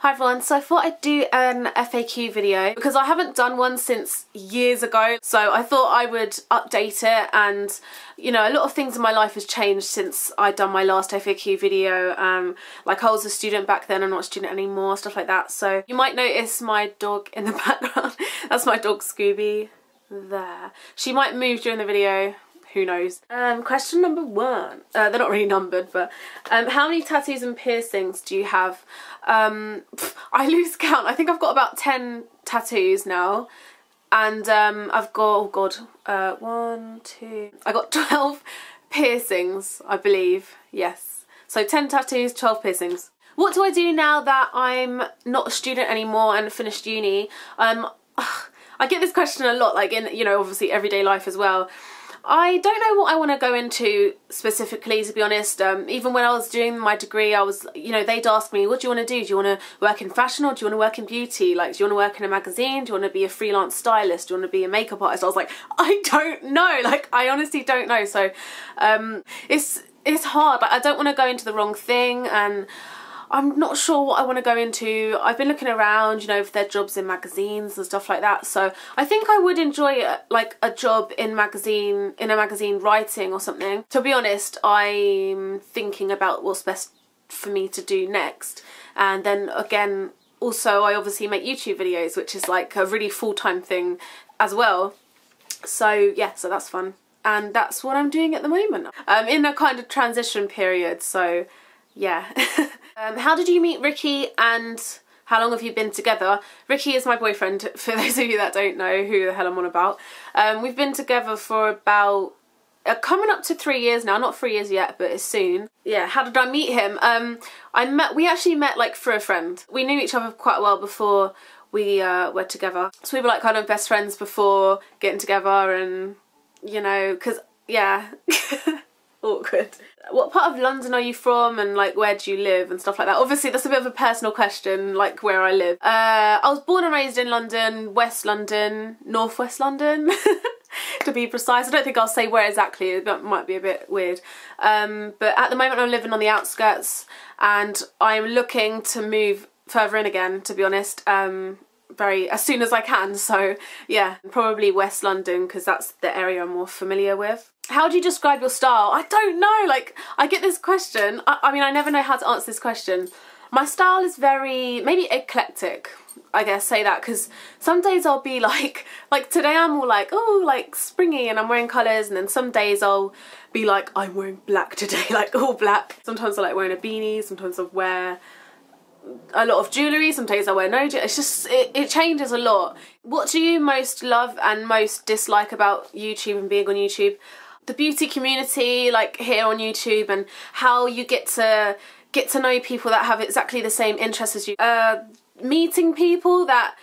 Hi everyone, so I thought I'd do an FAQ video because I haven't done one since years ago, so I thought I would update it. And you know, a lot of things in my life has changed since I'd done my last FAQ video. Like I was a student back then, I'm not a student anymore, stuff like that. So you might notice my dog in the background. That's my dog Scooby there. She might move during the video. Who knows? Question number 1. They're not really numbered, but how many tattoos and piercings do you have? I lose count. I think I've got about 10 tattoos now. And I've got, oh god, 1, 2... I got 12 piercings, I believe. Yes. So 10 tattoos, 12 piercings. What do I do now that I'm not a student anymore and finished uni? I get this question a lot, like in, you know, obviously everyday life as well. I don't know what I want to go into specifically, to be honest. Even when I was doing my degree, I was, you know, they'd ask me, what do you want to do? Do you want to work in fashion or do you want to work in beauty? Like, do you want to work in a magazine? Do you want to be a freelance stylist? Do you want to be a makeup artist? I was like, I don't know. Like, I honestly don't know. So, it's hard. Like, I don't want to go into the wrong thing, and I'm not sure what I want to go into. I've been looking around, you know, if there are jobs in magazines and stuff like that. So I think I would enjoy like a job in a magazine writing or something. To be honest, I'm thinking about what's best for me to do next. And then again, also I obviously make YouTube videos, which is like a really full-time thing as well. So yeah, so that's fun. And that's what I'm doing at the moment. In a kind of transition period, so yeah. How did you meet Ricky and how long have you been together? Ricky is my boyfriend, for those of you that don't know who the hell I'm on about. We've been together for about, coming up to 3 years now, not 3 years yet, but it's soon. Yeah, how did I meet him? We actually met like through a friend. We knew each other quite well before we were together. So we were like kind of best friends before getting together, and you know, cause yeah. Awkward. What part of London are you from, and like where do you live and stuff like that? Obviously that's a bit of a personal question, like where I live. I was born and raised in London, West London, Northwest London to be precise. I don't think I'll say where exactly, that might be a bit weird. But at the moment I'm living on the outskirts and I'm looking to move further in again, to be honest. As soon as I can, so yeah, probably West London because that's the area I'm more familiar with. How do you describe your style? I don't know, like I get this question. I mean, I never know how to answer this question. My style is very, maybe eclectic, I guess, say that, because some days I'll be like today I'm all like, oh, like springy and I'm wearing colours, and then some days I'll be like, I'm wearing black today, like all black. Sometimes I like wearing a beanie, sometimes I wear a lot of jewellery, some days I wear no jewellery. It's just, it changes a lot. What do you most love and most dislike about YouTube and being on YouTube? The beauty community, like here on YouTube, and how you get to know people that have exactly the same interests as you. Meeting people that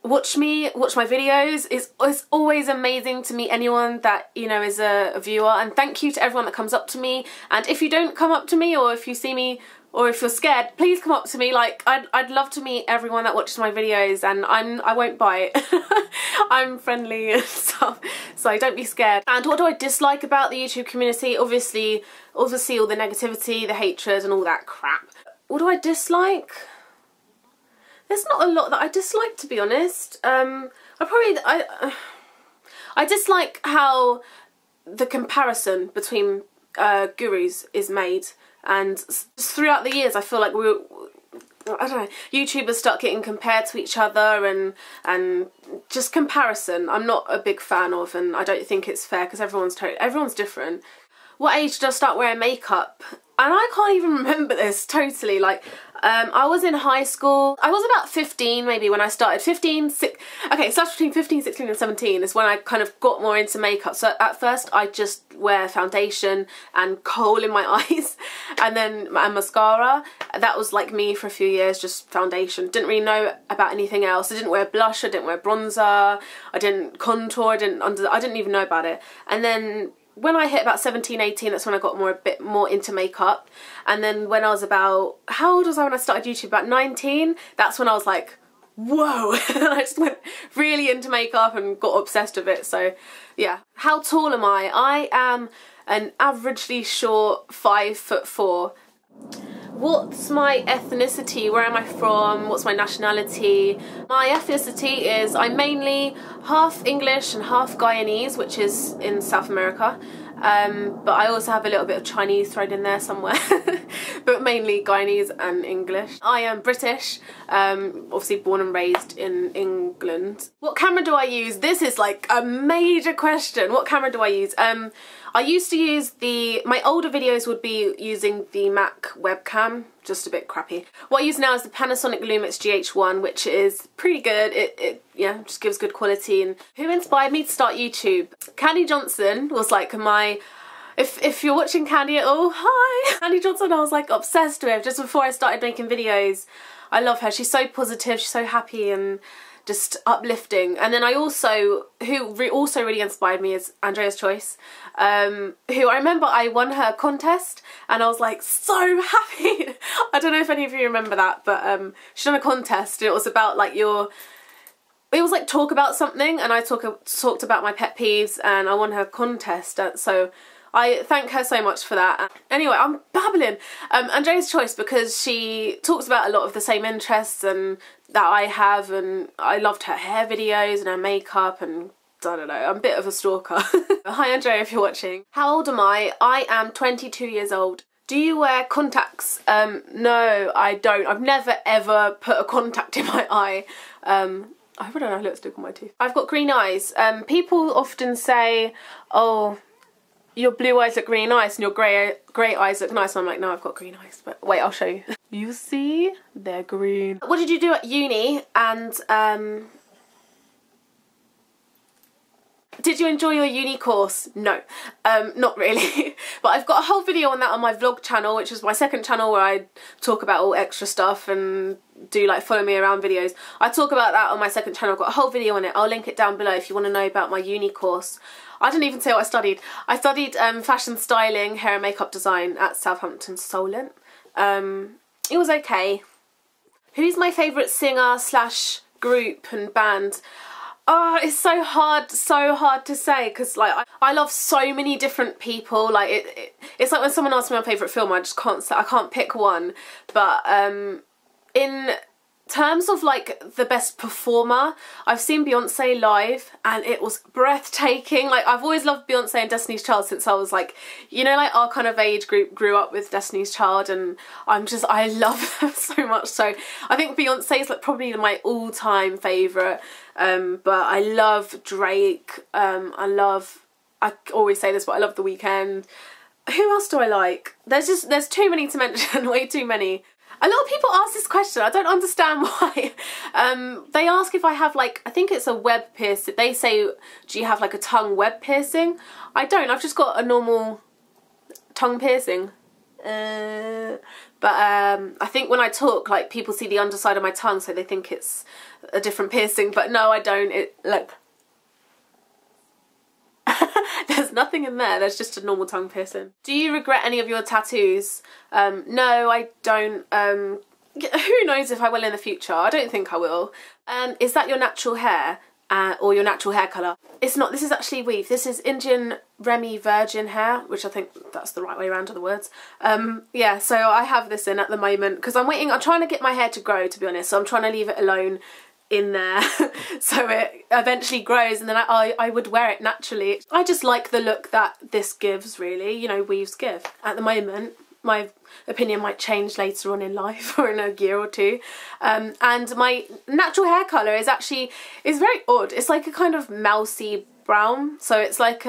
watch my videos is always amazing to meet anyone that, you know, is a viewer. And thank you to everyone that comes up to me. And if you don't come up to me, or if you see me, or if you're scared, please come up to me. Like I'd love to meet everyone that watches my videos, and I won't bite. I'm friendly and stuff, so don't be scared. And what do I dislike about the YouTube community? Obviously all the negativity, the hatred and all that crap. What do I dislike? There's not a lot that I dislike, to be honest. I dislike how the comparison between gurus is made. And throughout the years I feel like I don't know, YouTubers start getting compared to each other, and just comparison I'm not a big fan of, and I don't think it's fair because everyone's different. What age did I start wearing makeup? And I can't even remember this totally. Like, I was in high school. I was about 15 maybe when I started. 15, 6, okay, so that's between 15, 16 and 17 is when I kind of got more into makeup. So at first I just wear foundation and kohl in my eyes, and then mascara. That was like me for a few years, just foundation. Didn't really know about anything else. I didn't wear blush, I didn't wear bronzer, I didn't contour, I didn't even know about it. And then when I hit about 17, 18, that's when I got a bit more into makeup. And then when I was about, how old was I when I started YouTube? About 19, that's when I was like, whoa. I just went really into makeup and got obsessed with it. So yeah. How tall am I? I am an averagely short 5'4". What's my ethnicity? Where am I from? What's my nationality? My ethnicity is I'm mainly half English and half Guyanese, which is in South America. But I also have a little bit of Chinese thrown in there somewhere. But mainly Guyanese and English. I am British, obviously born and raised in England. What camera do I use? This is like a major question. What camera do I use? I used to use my older videos would be using the Mac webcam, just a bit crappy. What I use now is the Panasonic Lumix GH1, which is pretty good. It yeah, just gives good quality. And who inspired me to start YouTube? Candy Johnson was like my, if you're watching Candy at all, hi! Candy Johnson I was like obsessed with just before I started making videos. I love her, she's so positive, she's so happy and just uplifting. And then I also, who also really inspired me is Andreaschoice, who I remember I won her contest and I was like so happy. I don't know if any of you remember that, but she done a contest and it was about like it was like talk about something, and I talked about my pet peeves and I won her contest, so I thank her so much for that. Anyway, I'm babbling. Andreaschoice, because she talks about a lot of the same interests and that I have, and I loved her hair videos and her makeup, and I don't know, I'm a bit of a stalker. Hi Andrea, if you're watching. How old am I? I am 22 years old. Do you wear contacts? No, I don't. I've never ever put a contact in my eye. I really don't have lipstick on my teeth. I've got green eyes. People often say, oh, your blue eyes look really nice and your grey eyes look nice. And I'm like, no, I've got green eyes. But wait, I'll show you. You see? They're green. What did you do at uni? And did you enjoy your uni course? No, not really. But I've got a whole video on that on my vlog channel, which is my second channel, where I talk about all extra stuff and do like follow me around videos. I talk about that on my second channel. I've got a whole video on it. I'll link it down below if you want to know about my uni course. I didn't even say what I studied. I studied fashion styling, hair and makeup design at Southampton Solent. It was okay. Who's my favourite singer slash group and band? Oh, it's so hard to say, because like I love so many different people. Like it's like when someone asks me my favourite film, I just can't say, I can't pick one. But in terms of like the best performer, I've seen Beyonce live and it was breathtaking. Like I've always loved Beyonce and Destiny's Child since I was like, you know, like our kind of age group grew up with Destiny's Child, and I love them so much. So I think Beyonce is like probably my all-time favourite. But I love Drake. I always say this, but I love The Weeknd. Who else do I like? There's too many to mention, way too many. A lot of people ask this question, I don't understand why. They ask if I have like, I think it's a web piercing. They say, do you have like a tongue web piercing? I don't, I've just got a normal tongue piercing. But I think when I talk, like people see the underside of my tongue, so they think it's a different piercing, but no, I don't. Look. There's nothing in there, there's just a normal tongue piercing. Do you regret any of your tattoos? No, I don't. Who knows if I will in the future? I don't think I will. Is that your natural hair? Or your natural hair colour? It's not, this is actually weave. This is Indian Remy virgin hair, which I think that's the right way around to the words. Yeah, so I have this in at the moment because I'm trying to get my hair to grow, to be honest, so I'm trying to leave it alone in there so it eventually grows, and then I would wear it naturally. I just like the look that this gives, really, you know, weaves give. At the moment, my opinion might change later on in life or in a year or two. And my natural hair colour is very odd. It's like a kind of mousy brown, so it's like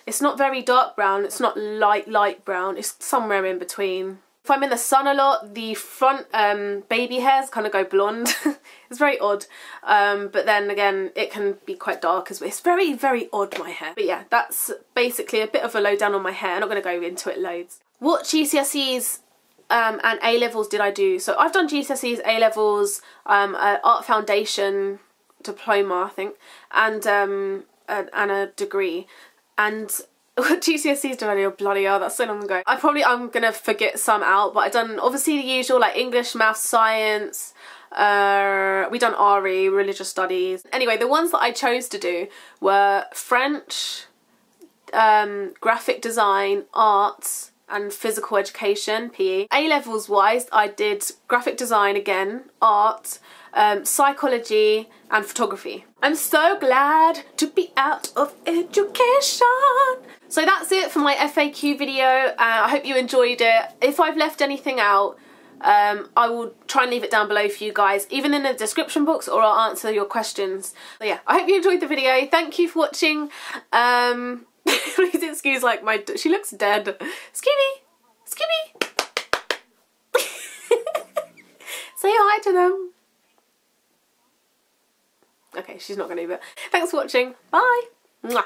it's not very dark brown, it's not light brown, it's somewhere in between. If I'm in the sun a lot, the front baby hairs kind of go blonde. It's very odd, but then again it can be quite dark as well. It's very, very odd, my hair. But yeah, that's basically a bit of a lowdown on my hair. I'm not going to go into it loads. What GCSEs and A-levels did I do? So I've done GCSEs, A-levels, art foundation diploma, I think, and a degree. And what GCSEs did I do? Oh, bloody hell, that's so long ago. I'm gonna forget some out, but I've done obviously the usual, like English, maths, science. We done RE, religious studies. Anyway, the ones that I chose to do were French, graphic design, arts, and physical education, PE. A-levels wise, I did graphic design again, art, psychology and photography. I'm so glad to be out of education. So that's it for my FAQ video. I hope you enjoyed it. If I've left anything out, I will try and leave it down below for you guys, even in the description box, or I'll answer your questions. So yeah, I hope you enjoyed the video. Thank you for watching. Please excuse like she looks dead. Skibby! Skibby! Say hi to them. Okay, she's not going to, but thanks for watching. Bye! Mwah.